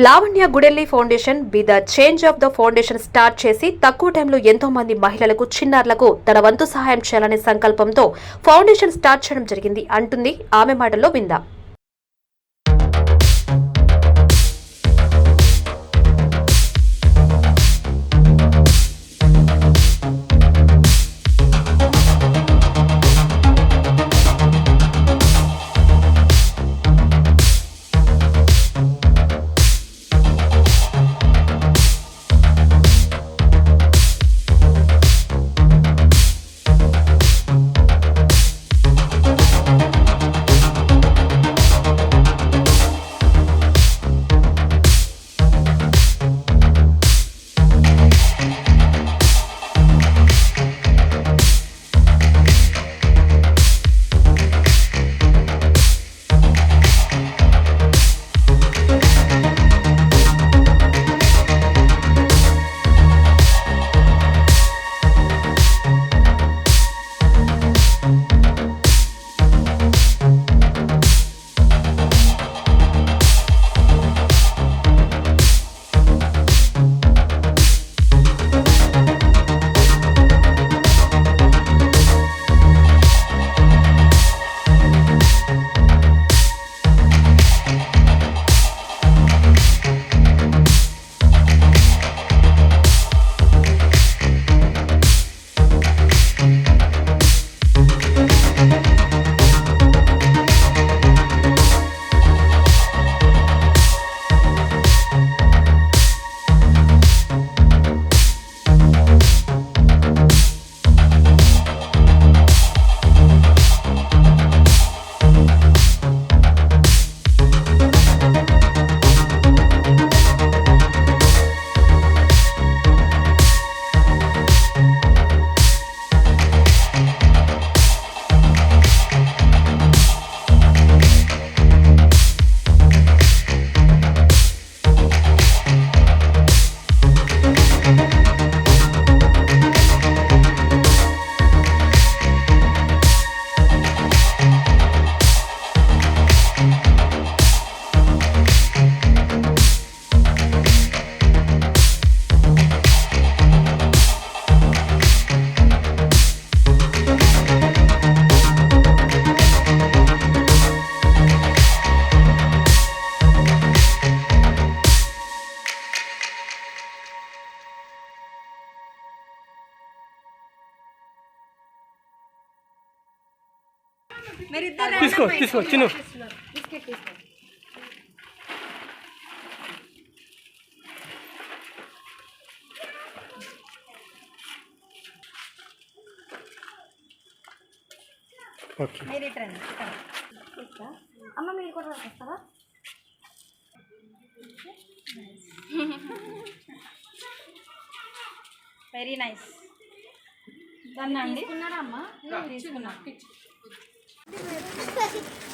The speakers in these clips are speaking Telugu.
Lavanya Gudelli foundation be the change of the foundation start చేసి తక్కువ టైంలో ఎంతో మంది మహిళలకు చిన్నారులకు తన వంతు సహాయం చేయాలనే సంకల్పంతో ఫౌండేషన్ స్టార్ట్ చేయడం జరిగింది అంటుంది ఆమె మాటల్లో విందాం. తీసుకో చిన్ను అమ్మ మీరు కూడా వస్తారా? Very nice. దాన్ని అండి తీసుకున్నారా అమ్మ? తీసుకున్నా.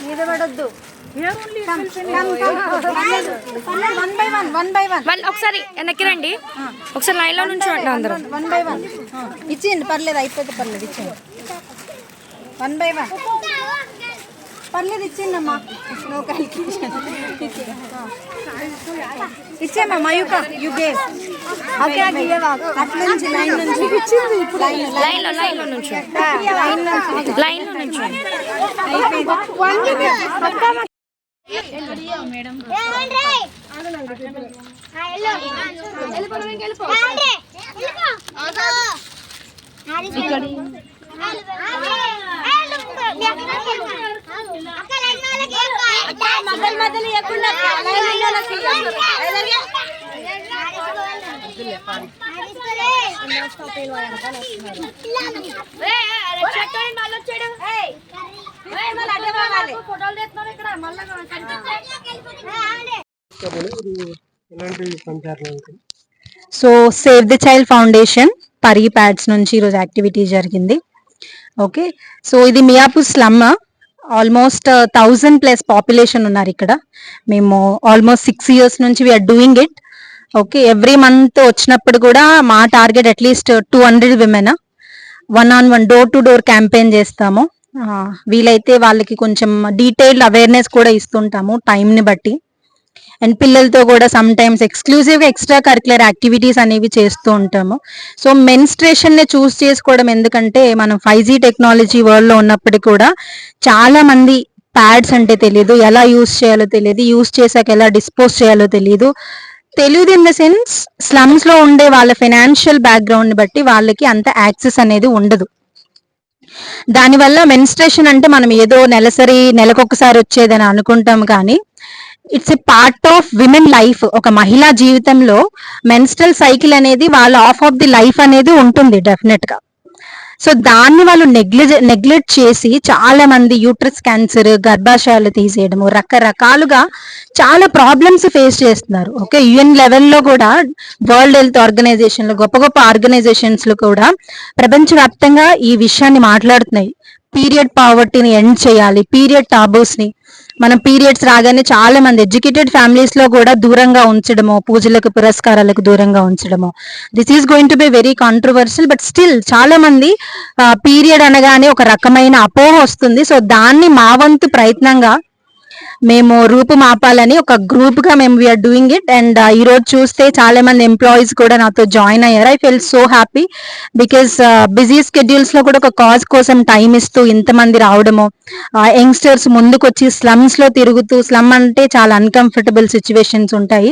మీద పడొద్దు. ఒకసారి వెనక్కి రండి, ఒకసారి లైన్ లో నుంచి అందరూ 1 by 1 ఇచ్చేయండి. పర్లేదు, అయిపోతే పర్లేదు, ఇచ్చేయండి. 1 by 1 పర్లేదు, ఇచ్చేయండి అమ్మా. No calculation. ఇచ్చేమ్మా మయూక, యు గేవ్. ఓకే, అట్లా నుంచి లైన్ నుంచి ఇచ్చింది. ఇప్పుడు లైన్ లో నుంచి madam so save the child foundation పరి ప్యాడ్స్ నుంచి ఈరోజు యాక్టివిటీ జరిగింది. ఓకే, సో ఇది మియాపూర్ స్లమ్. ఆల్మోస్ట్ 1000+ పాపులేషన్ ఉన్నారు ఇక్కడ. మేము ఆల్మోస్ట్ 6 years నుంచి we are doing it. Okay, every month వచ్చినప్పుడు కూడా మా target at least 200 women 1-on-1 door to door campaign చేస్తాము. వీలైతే వాళ్ళకి కొంచెం డీటెయిల్డ్ అవేర్నెస్ కూడా ఇస్తుంటాము టైంని బట్టి. అండ్ పిల్లలతో కూడా సమ్ టైమ్స్ ఎక్స్క్లూజివ్గా ఎక్స్ట్రా కరికులర్ యాక్టివిటీస్ అనేవి చేస్తూ ఉంటాము. సో మెన్స్ట్రేషన్ని చూస్ చేసుకోవడం ఎందుకంటే మనం 5G టెక్నాలజీ వరల్డ్లో ఉన్నప్పటికీ కూడా చాలా మంది ప్యాడ్స్ అంటే తెలియదు, ఎలా యూస్ చేయాలో తెలియదు, యూస్ చేశాక ఎలా డిస్పోజ్ చేయాలో తెలియదు ఇన్ ద సెన్స్ స్లమ్స్ లో ఉండే వాళ్ళ ఫైనాన్షియల్ బ్యాక్గ్రౌండ్ ని బట్టి వాళ్ళకి అంత యాక్సెస్ అనేది ఉండదు. దానివల్ల మెన్స్ట్రేషన్ అంటే మనం ఏదో నెలకొకసారి వచ్చేదని అనుకుంటాం, కానీ it's a part of women life. ఒక మహిళా జీవితంలో మెన్స్ట్రల్ సైకిల్ అనేది వాళ్ళ ఆఫ్ ది లైఫ్ అనేది ఉంటుంది డెఫినెట్ గా. సో దాన్ని వాళ్ళు నెగ్లెక్ట్ చేసి చాలా మంది యూట్రస్ క్యాన్సర్, గర్భాశయాలు తీసేయడము, రకరకాలుగా చాలా ప్రాబ్లమ్స్ ఫేస్ చేస్తున్నారు. ఓకే, UN లెవెల్లో కూడా, వరల్డ్ హెల్త్ ఆర్గనైజేషన్ లో, గొప్ప గొప్ప ఆర్గనైజేషన్స్ లో కూడా ప్రపంచవ్యాప్తంగా ఈ విషయాన్ని మాట్లాడుతున్నాయి. పీరియడ్ పావర్టీని ఎండ్ చేయాలి, పీరియడ్ టాబూస్ ని. మనం పీరియడ్స్ రాగానే చాలా మంది ఎడ్యుకేటెడ్ ఫ్యామిలీస్ లో కూడా దూరంగా ఉంచడము, పూజలకు పురస్కారాలకు దూరంగా ఉంచడము. This is going to be very controversial, but still చాలా మంది పీరియడ్ అనగానే ఒక రకమైన అపోహ వస్తుంది. సో దాన్ని మా వంతు ప్రయత్నంగా మేము రూపుమాపాలని ఒక గ్రూప్ గా మేము వీఆర్ డూయింగ్ ఇట్. అండ్ ఈ రోజు చూస్తే చాలా మంది ఎంప్లాయీస్ కూడా నాతో జాయిన్ అయ్యారు. I felt so happy because busy schedules లో కూడా ఒక కాజ్ కోసం టైం ఇస్తూ ఇంతమంది రావడము, యంగ్స్టర్స్ ముందుకు వచ్చి స్లమ్స్ లో తిరుగుతూ, స్లమ్ అంటే చాలా అన్కంఫర్టబుల్ సిచ్యువేషన్స్ ఉంటాయి.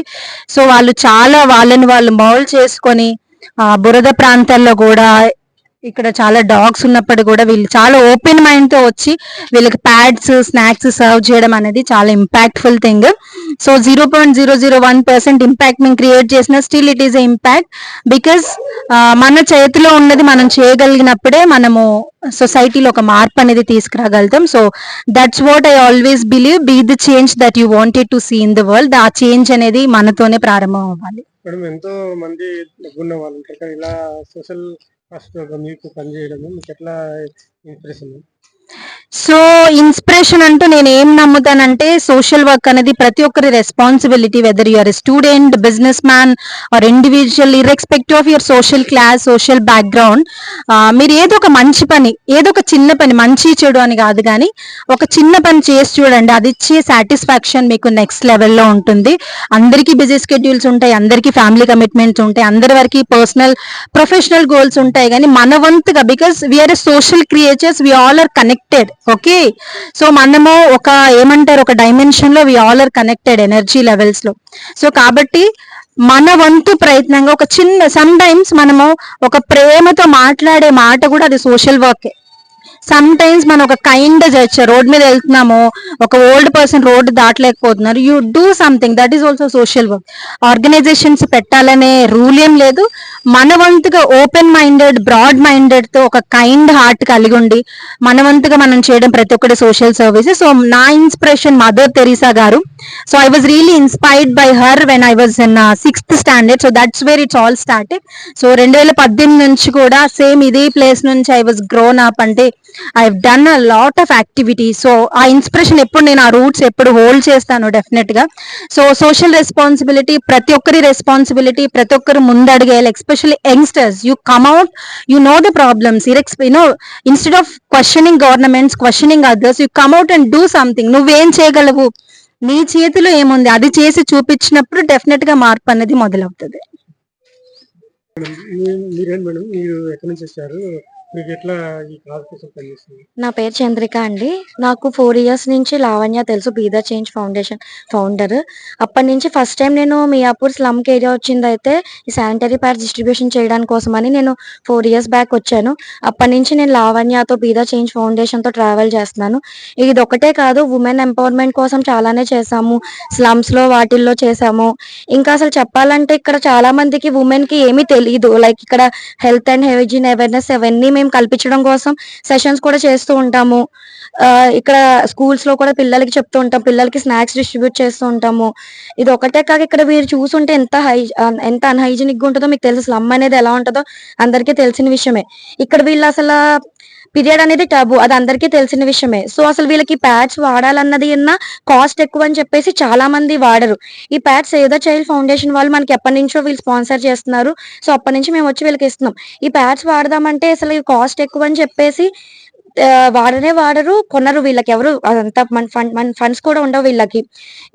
సో వాళ్ళు చాలా వాళ్ళని వాళ్ళు మౌల్డ్ చేసుకొని బురద ప్రాంతాల్లో కూడా, ఇక్కడ చాలా డాగ్స్ ఉన్నప్పుడు కూడా వీళ్ళు చాలా ఓపెన్ మైండ్ తో వచ్చి వీళ్ళకి ప్యాడ్స్, స్నాక్స్ సర్వ్ చేయడం అనేది చాలా ఇంపాక్ట్ఫుల్ థింగ్. సో 0.001% ఇంపాక్ట్ మేము క్రియేట్ చేసిన still it is a impact because మన చేతిలో ఉన్నది మనం చేయగలిగినప్పుడే మనము సొసైటీలో ఒక మార్పు అనేది తీసుకురాగలుగుతాం. So that's what I always believe, be the change that you wanted to see in the world. ఆ చేంజ్ అనేది మనతోనే ప్రారంభం అవ్వాలి. మేడం, ఎంతో మంది ఉన్న వాళ్ళు ఉంటారు కానీ ఇలా సోషల్ మీకు పనిచేయడం మీకు ఎట్లా ఇంప్రెషన్? సో ఇన్స్పిరేషన్ అంటూ నేను ఏం నమ్ముతానంటే, సోషల్ వర్క్ అనేది ప్రతి ఒక్కరి responsibility, whether you are student, business man or individual, irrespective of your social class, social background. మీరు ఏదో ఒక మంచి పని, ఏదో ఒక చిన్న పని, మంచి చెడు అని కాదు కానీ ఒక చిన్న పని చేసి చూడండి, అది ఇచ్చే సాటిస్ఫాక్షన్ మీకు నెక్స్ట్ లెవెల్లో ఉంటుంది. అందరికీ బిజీ స్కెడ్యూల్స్ ఉంటాయి, అందరికీ ఫ్యామిలీ కమిట్మెంట్స్ ఉంటాయి, అందరి వరకు పర్సనల్ ప్రొఫెషనల్ గోల్స్ ఉంటాయి, కానీ మన వంతుగా, because we are a social creatures, we all are connected. Okay, so మనము ఒక ఏమంటారు, ఒక డైమెన్షన్ లో we all are connected energy levels లో. సో కాబట్టి మన వంతు ప్రయత్నంగా ఒక చిన్న, సమ్ టైమ్స్ మనము ఒక ప్రేమతో మాట్లాడే మాట కూడా అది సోషల్ వర్కే. సమ్ టైమ్స్ మనం ఒక కైండ్ జడ్చర్, రోడ్ మీద వెళ్తున్నాము, ఒక ఓల్డ్ పర్సన్ రోడ్డు దాటలేకపోతున్నారు, you do something, that is also social work. Organisations పెట్టాలనే రూల్ ఏం లేదు. మన వంతుగా ఓపెన్ మైండెడ్, బ్రాడ్ మైండెడ్ తో ఒక కైండ్ హార్ట్ కలిగి ఉండి మన వంతుగా మనం చేయడం ప్రతి ఒక్కటి సోషల్ సర్వీసెస్. సో నా ఇన్స్పిరేషన్ మదర్ తెరీసా గారు. So I was really inspired by her when I was in 6th standard. So that's where it's all started. So 2018 నుంచి కూడా సేమ్ ఇదే ప్లేస్ నుంచి ఐ వాజ్ గ్రోన్ అప్. అంటే I have done a lot of activities. So ఆ ఇన్స్పిరేషన్ ఎప్పుడు నేను ఆ రూట్స్ ఎప్పుడు హోల్డ్ చేస్తాను డెఫినెట్ గా. సో సోషల్ రెస్పాన్సిబిలిటీ, ప్రతి ఒక్కరి రెస్పాన్సిబిలిటీ, ప్రతి ఒక్కరు ముందడిగేయాలి. Especially youngsters, you come out, you know the problems, instead of questioning governments, questioning others, you come out and do something. నువ్వేం చేయగలవు, నీ చేతిలో ఏముంది, అది చేసి చూపించినప్పుడు డెఫినెట్ గా మార్పు అనేది మొదలవుతుంది. మీరేం మేడం, మీరు ఎక్కడి నుంచి వచ్చారు, మీకు ఎట్లా ఈ కాజ్ కోసం పనిచేస్తుంది? నా పేరు చంద్రిక అండి. నాకు 4 years నుంచి లావణ్య తెలుసు, Be the change Foundation founder. అప్పటి నుంచి ఫస్ట్ టైం నేను మియాపూర్ స్లమ్ ఏరియా వచ్చింది అయితే ఈ శానిటరీ ప్యాడ్స్ డిస్ట్రిబ్యూషన్ చేయడానికి కోసమని నేను 4 years బ్యాక్ వచ్చాను. అప్పటి నుంచి నేను లావణ్యతో, బీ ద చేంజ్ ఫౌండేషన్ తో ట్రావెల్ చేస్తున్నాను. ఇది ఒకటే కాదు, ఉమెన్ ఎంపవర్మెంట్ కోసం చాలానే చేసాము, స్లమ్స్ లో వాటిల్లో చేసాము. ఇంకా అసలు చెప్పాలంటే ఇక్కడ చాలా మందికి ఉమెన్ కి ఏమీ తెలియదు. లైక్ ఇక్కడ హెల్త్ అండ్ హైజీన్ అవేర్నెస్ అవన్నీ మేము కల్పించడం కోసం సెషన్స్ కూడా చేస్తూ ఉంటాము. ఇక్కడ స్కూల్స్ లో కూడా పిల్లలకి చెప్తూ ఉంటాం, పిల్లలకి స్నాక్స్ డిస్ట్రిబ్యూట్ చేస్తూ ఉంటాము. ఇది ఒకటే కాక ఇక్కడ మీరు చూసుంటే ఎంత అన్హైజీనిక్ గా ఉంటుందో మీకు తెలుసు. స్లమ్ అనేది ఎలా ఉంటుందో అందరికీ తెలిసిన విషయమే. ఇక్కడ వీళ్ళు అసలు పీరియడ్ అనేది టబు, అది అందరికీ తెలిసిన విషయమే. సో అసలు వీళ్ళకి ప్యాడ్స్ వాడాలన్నది అన్న కాస్ట్ ఎక్కువ అని చెప్పేసి చాలా మంది వాడరు. ఈ pads Save the Child Foundation వాళ్ళు మనకి ఎప్పటి నుంచో వీళ్ళు స్పాన్సర్ చేస్తున్నారు. సో అప్పటి నుంచి మేము వచ్చి వీళ్ళకి ఇస్తున్నాం. ఈ ప్యాడ్స్ వాడదామంటే అసలు కాస్ట్ ఎక్కువ అని చెప్పేసి వాడనే వాడరు, కొనరు. వీళ్ళకి ఎవరు అదంతా మన ఫండ్స్ కూడా ఉండవు వీళ్ళకి.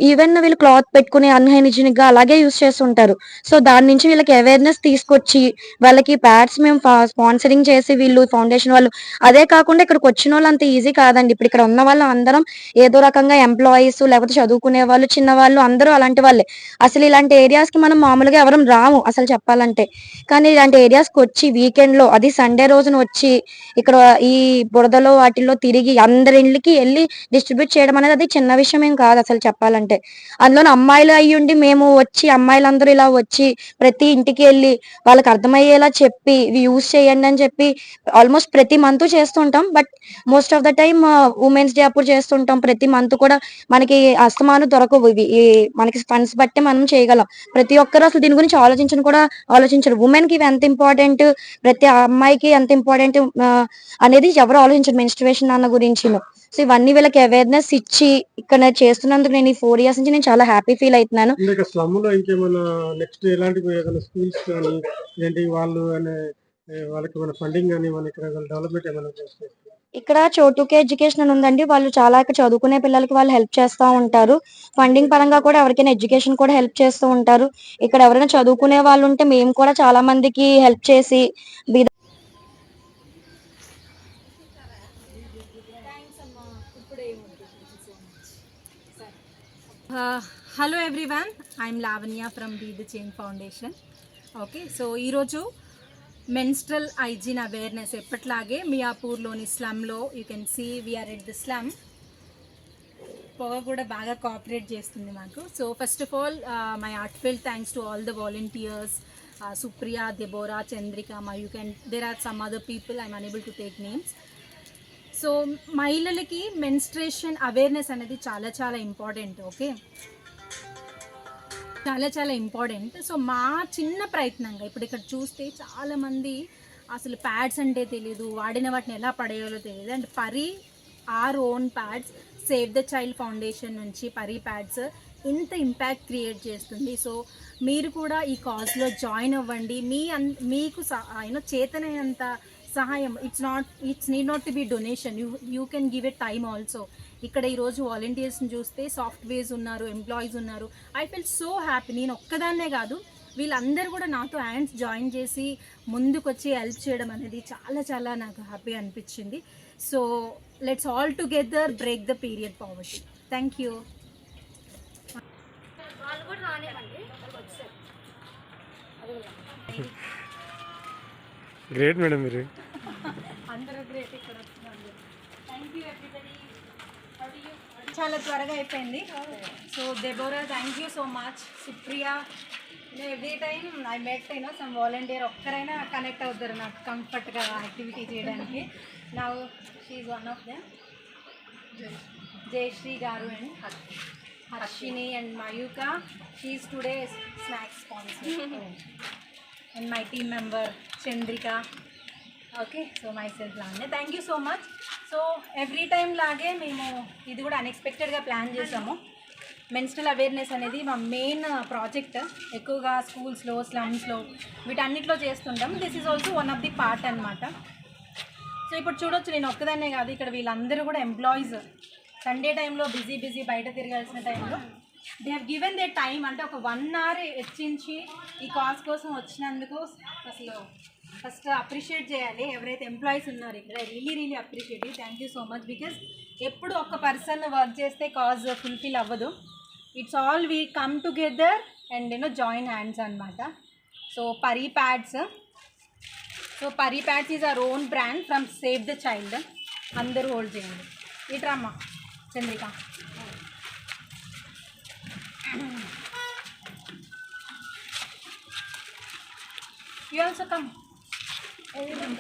ఈవెన్ వీళ్ళు క్లాత్ పెట్టుకుని అన్హైజినిక్ గా అలాగే యూస్ చేస్తుంటారు. సో దాని నుంచి వీళ్ళకి అవేర్నెస్ తీసుకొచ్చి వాళ్ళకి ప్యాడ్స్ మేము స్పాన్సరింగ్ చేసి వీళ్ళు ఫౌండేషన్ వాళ్ళు, అదే కాకుండా ఇక్కడికి వచ్చిన వాళ్ళు అంత ఈజీ కాదండి. ఇప్పుడు ఇక్కడ ఉన్న వాళ్ళు అందరం ఏదో రకంగా ఎంప్లాయీస్, లేకపోతే చదువుకునే వాళ్ళు, చిన్నవాళ్ళు అందరూ అలాంటి వాళ్ళే. అసలు ఇలాంటి ఏరియాస్ కి మనం మామూలుగా ఎవరం రాము అసలు చెప్పాలంటే. కానీ ఇలాంటి ఏరియాస్ కి వచ్చి వీకెండ్ లో, అది సండే రోజున వచ్చి ఇక్కడ ఈ బురదలో వాటిల్లో తిరిగి అందరి ఇళ్ళకి వెళ్ళి డిస్ట్రిబ్యూట్ చేయడం అనేది అది చిన్న విషయం ఏం కాదు అసలు చెప్పాలంటే. అందులో అమ్మాయిలు అయ్యుండి మేము వచ్చి, అమ్మాయిలందరూ ఇలా వచ్చి ప్రతి ఇంటికి వెళ్ళి వాళ్ళకి అర్థమయ్యేలా చెప్పి ఇవి యూజ్ చేయండి అని చెప్పి ఆల్మోస్ట్ ప్రతి మంత్ చేస్తుంటాం. But most of the time women's day అప్పుడు చేస్తుంటాం. ప్రతి మంత్ కూడా మనకి అస్తమాను దొరకవు ఇవి, మనకి ఫండ్స్ బట్టి మనం చేయగలం. ప్రతి ఒక్కరు అసలు దీని గురించి ఆలోచించరు. ఉమెన్ కి ఇవి ఎంత ఇంపార్టెంట్, ప్రతి అమ్మాయికి ఎంత ఇంపార్టెంట్ అనేది ఎవరు ఆలోచించరు మెన్స్ట్రుయేషన్ అన్న గురించి. సో ఇవన్నీ వీళ్ళకి అవేర్నెస్ ఇచ్చి ఇక్కడ నేను చేస్తున్నందుకు నేను ఈ 4 years నుంచి నేను చాలా హ్యాపీ ఫీల్ అవుతున్నాను. ఇంకా స్లమ్ లో ఇంకేమైనా నెక్స్ట్ ఎలాంటివి ఏదైనా స్కూల్స్ కానీ ఏంటి వాళ్ళు వాళ్ళకి మన ఫండింగ్ కానీ మన ఇక్కడ డెవలప్మెంట్ ఏమైనా చేస్తారు? ఇక్కడ చోటుకే ఎడ్యుకేషన్ అని ఉందండి. వాళ్ళు చాలా ఇక్కడ చదువుకునే పిల్లలకి వాళ్ళు హెల్ప్ చేస్తూ ఉంటారు. ఫండింగ్ పరంగా కూడా ఎవరికైనా ఎడ్యుకేషన్ కూడా హెల్ప్ చేస్తూ ఉంటారు. ఇక్కడ ఎవరైనా చదువుకునే వాళ్ళు ఉంటే మేము కూడా చాలా మందికి హెల్ప్ చేసి hello everyone, I'm Lavanya from be the change foundation. Okay, so ఈరోజు మెన్స్ట్రల్ హైజీన్ అవేర్నెస్ ఎప్పట్లాగే మియాపూర్లోని స్లమ్లో you can see we're at the slum. పొగ కూడా బాగా కోఆపరేట్ చేస్తుంది మాకు. So first of all my heartfelt thanks to all the volunteers, Supriya, Deborah, Chandrika, Mayuk, and there are some other people, I'm unable to take names. So మహిళలకి మెన్స్ట్రేషన్ అవేర్నెస్ అనేది చాలా చాలా ఇంపార్టెంట్. ఓకే, చాలా చాలా ఇంపార్టెంట్. సో మా చిన్న ప్రయత్నంగా ఇప్పుడు ఇక్కడ చూస్తే చాలామంది అసలు ప్యాడ్స్ అంటే తెలియదు, వాడిన వాటిని ఎలా పడేయాలో తెలియదు. And Pari our own pads, Save the Child Foundation నుంచి పరి ప్యాడ్స్ ఇంత ఇంపాక్ట్ క్రియేట్ చేస్తుంది. సో మీరు కూడా ఈ కాజ్లో జాయిన్ అవ్వండి. మీకు చేతనైనంత సహాయం, it's need not to be donation, you can give a time also. ఇక్కడ ఈరోజు వాలంటీర్స్ని చూస్తే సాఫ్ట్వేర్స్ ఉన్నారు, ఎంప్లాయీస్ ఉన్నారు. I feel so happy. నేను ఒక్కదాన్నే కాదు, వీళ్ళందరూ కూడా నాతో హ్యాండ్స్ జాయిన్ చేసి ముందుకు వచ్చి హెల్ప్ చేయడం అనేది చాలా చాలా నాకు హ్యాపీ అనిపించింది. So let's all together break the period poverty. Thank you. Great madam, మీరు అందరూ గ్రేట్. ఇక్కడ థ్యాంక్ యూ ఎవ్రీబడి. చాలా త్వరగా అయిపోయింది. So Deborah, thank you so much. Supriya, every time I met some volunteer ఒక్కరైనా కనెక్ట్ అవుతారు నాకు కంఫర్ట్గా యాక్టివిటీ చేయడానికి. నా she's one of them, Jayashree garu and Harshini and Mayuka. She's today snacks sponsor. And my team member Chandrika. Okay, so myself లానే thank you so much. So every time లాగే మేము ఇది కూడా అన్ఎక్స్పెక్టెడ్గా ప్లాన్ చేసాము. మెన్స్ట్రల్ అవేర్నెస్ అనేది మా మెయిన్ ప్రాజెక్ట్. ఎక్కువగా స్కూల్స్లో, స్లమ్స్లో, వీటన్నిటిలో చేస్తుంటాం. This is also one of the part అనమాట. సో ఇప్పుడు చూడొచ్చు, నేను ఒక్కదాన్నే కాదు, ఇక్కడ వీళ్ళందరూ కూడా ఎంప్లాయీస్. సండే టైంలో బిజీ బయట తిరగాల్సిన టైంలో they have given they time. అంటే ఒక 1 hour హెచ్చించి ఈ కాజ్ కోసం వచ్చినందుకు అసలు ఫస్ట్ అప్రిషియేట్ చేయాలి ఎవరైతే ఎంప్లాయీస్ ఉన్నారు ఇక్కడ. Really appreciate. Thank you so much. Because ఎప్పుడు ఒక పర్సన్ వర్క్ చేస్తే కాజ్ ఫుల్ఫిల్ అవ్వదు. It's all we come together and join hands అనమాట. So Pari pads, is our own brand from save the child. అందరూ హోల్డ్ చేయండి. ఇట్రమ్మా చంద్రిక. You also come.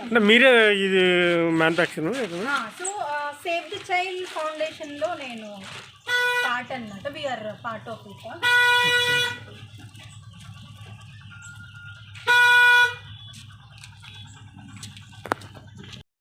అంటే మీరే ఇది manufacture? So save the child ఫౌండేషన్లో నేను పార్ట్ అనమాట. We're part of it.